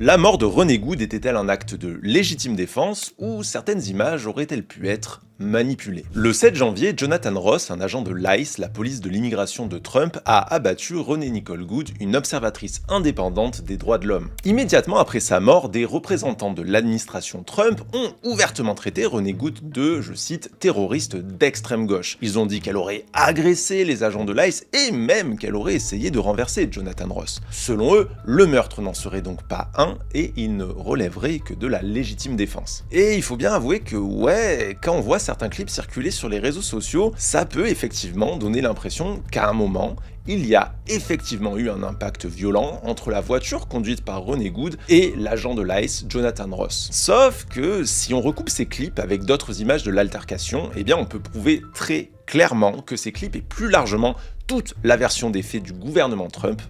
La mort de René Good était-elle un acte de légitime défense ou certaines images auraient-elles pu être manipulées? Le 7 janvier, Jonathan Ross, un agent de l'ICE, la police de l'immigration de Trump, a abattu Renée Nicole Good, une observatrice indépendante des droits de l'homme. Immédiatement après sa mort, des représentants de l'administration Trump ont ouvertement traité Renée Good de, je cite, terroriste d'extrême gauche. Ils ont dit qu'elle aurait agressé les agents de l'ICE et même qu'elle aurait essayé de renverser Jonathan Ross. Selon eux, le meurtre n'en serait donc pas un et il ne relèverait que de la légitime défense. Et il faut bien avouer que ouais, quand on voit certains clips circuler sur les réseaux sociaux, ça peut effectivement donner l'impression qu'à un moment, il y a effectivement eu un impact violent entre la voiture conduite par Renée Good et l'agent de l'ICE, Jonathan Ross. Sauf que si on recoupe ces clips avec d'autres images de l'altercation, eh bien on peut prouver très clairement que ces clips et plus largement toute la version des faits du gouvernement Trump,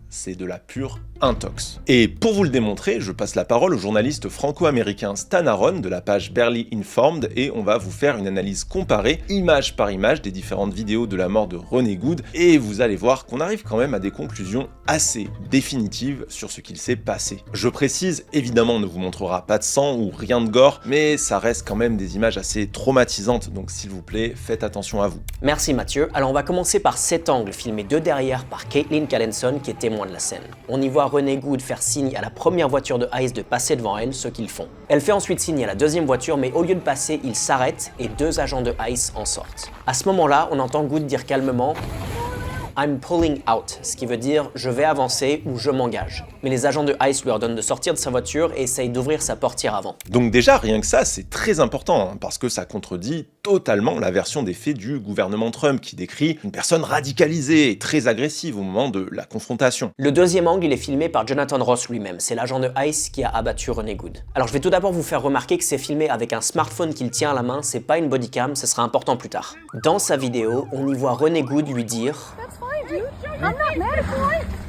c'est de la pure intox. Et pour vous le démontrer, je passe la parole au journaliste franco-américain Stan Aaron de la page Barely Informed et on va vous faire une analyse comparée, image par image, des différentes vidéos de la mort de Renée Good et vous allez voir qu'on arrive quand même à des conclusions assez définitives sur ce qu'il s'est passé. Je précise, évidemment on ne vous montrera pas de sang ou rien de gore, mais ça reste quand même des images assez traumatisantes, donc s'il vous plaît, faites attention à vous. Merci Mathieu. Alors on va commencer par cet angle filmé de derrière par Caitlin Callenson qui est témoin de la scène. On y voit Renée Good faire signe à la première voiture de ICE de passer devant elle, ce qu'ils font. Elle fait ensuite signe à la deuxième voiture, mais au lieu de passer, ils s'arrêtent et deux agents de ICE en sortent. À ce moment-là, on entend Good dire calmement I'm pulling out, ce qui veut dire je vais avancer ou je m'engage. Mais les agents de ICE lui ordonnent de sortir de sa voiture et essayent d'ouvrir sa portière avant. Donc déjà, rien que ça, c'est très important, parce que ça contredit totalement la version des faits du gouvernement Trump, qui décrit une personne radicalisée et très agressive au moment de la confrontation. Le deuxième angle, il est filmé par Jonathan Ross lui-même, c'est l'agent de ICE qui a abattu Renée Good. Alors je vais tout d'abord vous faire remarquer que c'est filmé avec un smartphone qu'il tient à la main, c'est pas une bodycam, ce sera important plus tard. Dans sa vidéo, on y voit Renée Good lui dire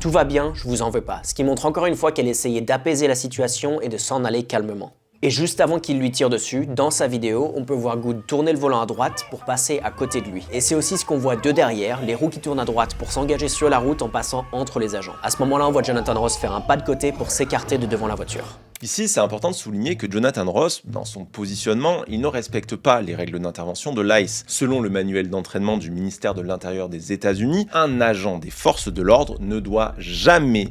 tout va bien, je vous en veux pas. Ce qui montre encore une fois qu'elle essayait d'apaiser la situation et de s'en aller calmement. Et juste avant qu'il lui tire dessus, dans sa vidéo, on peut voir Good tourner le volant à droite pour passer à côté de lui. Et c'est aussi ce qu'on voit de derrière, les roues qui tournent à droite pour s'engager sur la route en passant entre les agents. À ce moment-là, on voit Jonathan Ross faire un pas de côté pour s'écarter de devant la voiture. Ici, c'est important de souligner que Jonathan Ross, dans son positionnement, il ne respecte pas les règles d'intervention de l'ICE. Selon le manuel d'entraînement du ministère de l'Intérieur des États-Unis, un agent des forces de l'ordre ne doit jamais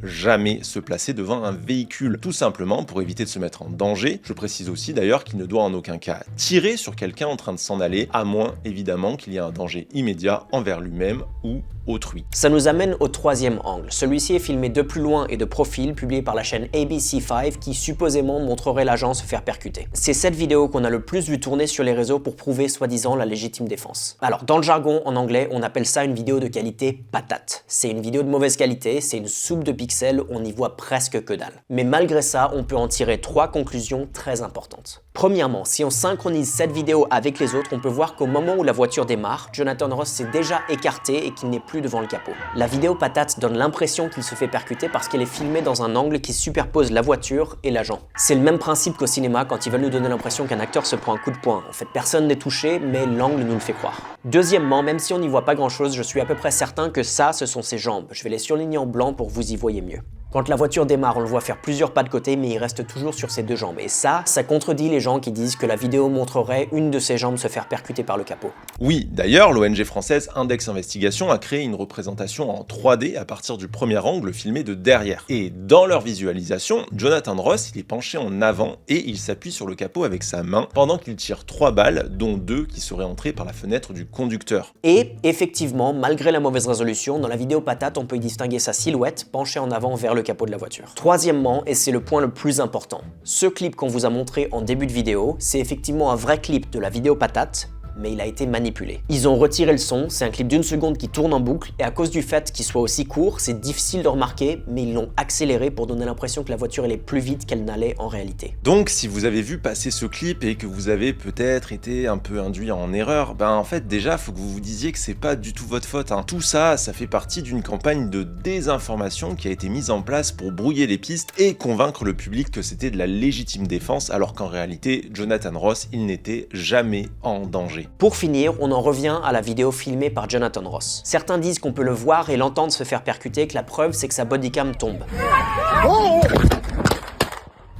se placer devant un véhicule, tout simplement pour éviter de se mettre en danger. Je précise aussi d'ailleurs qu'il ne doit en aucun cas tirer sur quelqu'un en train de s'en aller, à moins évidemment qu'il y ait un danger immédiat envers lui-même ou autrui. Ça nous amène au troisième angle. Celui-ci est filmé de plus loin et de profil, publié par la chaîne ABC5 qui supposément montrerait l'agent se faire percuter. C'est cette vidéo qu'on a le plus vu tourner sur les réseaux pour prouver soi-disant la légitime défense. Alors dans le jargon en anglais, on appelle ça une vidéo de qualité patate. C'est une vidéo de mauvaise qualité, c'est une soupe de pixels, on n'y voit presque que dalle. Mais malgré ça, on peut en tirer trois conclusions très importantes. Premièrement, si on synchronise cette vidéo avec les autres, on peut voir qu'au moment où la voiture démarre, Jonathan Ross s'est déjà écarté et qu'il n'est plus devant le capot. La vidéo patate donne l'impression qu'il se fait percuter parce qu'elle est filmée dans un angle qui superpose la voiture et l'agent. C'est le même principe qu'au cinéma quand ils veulent nous donner l'impression qu'un acteur se prend un coup de poing. En fait, personne n'est touché, mais l'angle nous le fait croire. Deuxièmement, même si on n'y voit pas grand chose, je suis à peu près certain que ça, ce sont ses jambes. Je vais les surligner en blanc pour que vous y voyez mieux. Quand la voiture démarre, on le voit faire plusieurs pas de côté, mais il reste toujours sur ses deux jambes. Et ça contredit les gens qui disent que la vidéo montrerait une de ses jambes se faire percuter par le capot. Oui, d'ailleurs, l'ONG française Index Investigation a créé une représentation en 3D à partir du premier angle filmé de derrière. Et dans leur visualisation, Jonathan Ross, il est penché en avant et il s'appuie sur le capot avec sa main pendant qu'il tire 3 balles, dont 2 qui seraient entrées par la fenêtre du conducteur. Et effectivement, malgré la mauvaise résolution, dans la vidéo patate, on peut y distinguer sa silhouette penchée en avant vers le capot de la voiture. Troisièmement, et c'est le point le plus important, ce clip qu'on vous a montré en début de vidéo, c'est effectivement un vrai clip de la vidéo patate, mais il a été manipulé. Ils ont retiré le son, c'est un clip d'1 seconde qui tourne en boucle, et à cause du fait qu'il soit aussi court, c'est difficile de remarquer, mais ils l'ont accéléré pour donner l'impression que la voiture allait plus vite qu'elle n'allait en réalité. Donc si vous avez vu passer ce clip et que vous avez peut-être été un peu induit en erreur, en fait déjà faut que vous vous disiez que c'est pas du tout votre faute. Tout ça, ça fait partie d'une campagne de désinformation qui a été mise en place pour brouiller les pistes et convaincre le public que c'était de la légitime défense, alors qu'en réalité, Jonathan Ross, il n'était jamais en danger. Pour finir, on en revient à la vidéo filmée par Jonathan Ross. Certains disent qu'on peut le voir et l'entendre se faire percuter, que la preuve c'est que sa bodycam tombe.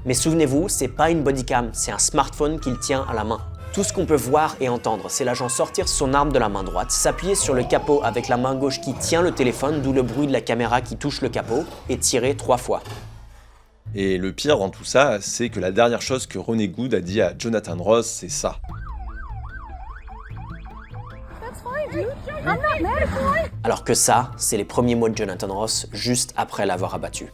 Mais souvenez-vous, c'est pas une bodycam, c'est un smartphone qu'il tient à la main. Tout ce qu'on peut voir et entendre, c'est l'agent sortir son arme de la main droite, s'appuyer sur le capot avec la main gauche qui tient le téléphone, d'où le bruit de la caméra qui touche le capot, et tirer 3 fois. Et le pire dans tout ça, c'est que la dernière chose que Ronnie Good a dit à Jonathan Ross, c'est ça. Alors que ça, c'est les premiers mots de Jonathan Ross juste après l'avoir abattu.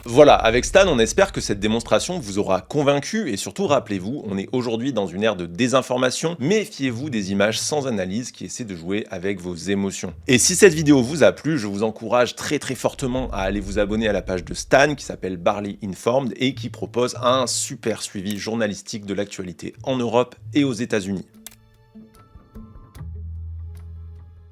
Voilà, avec Stan, on espère que cette démonstration vous aura convaincu et surtout rappelez-vous, on est aujourd'hui dans une ère de désinformation, méfiez-vous des images sans analyse qui essaient de jouer avec vos émotions. Et si cette vidéo vous a plu, je vous encourage très fortement à aller vous abonner à la page de Stan qui s'appelle Bally Informed et qui propose un super suivi journalistique de l'actualité en Europe et aux États-Unis.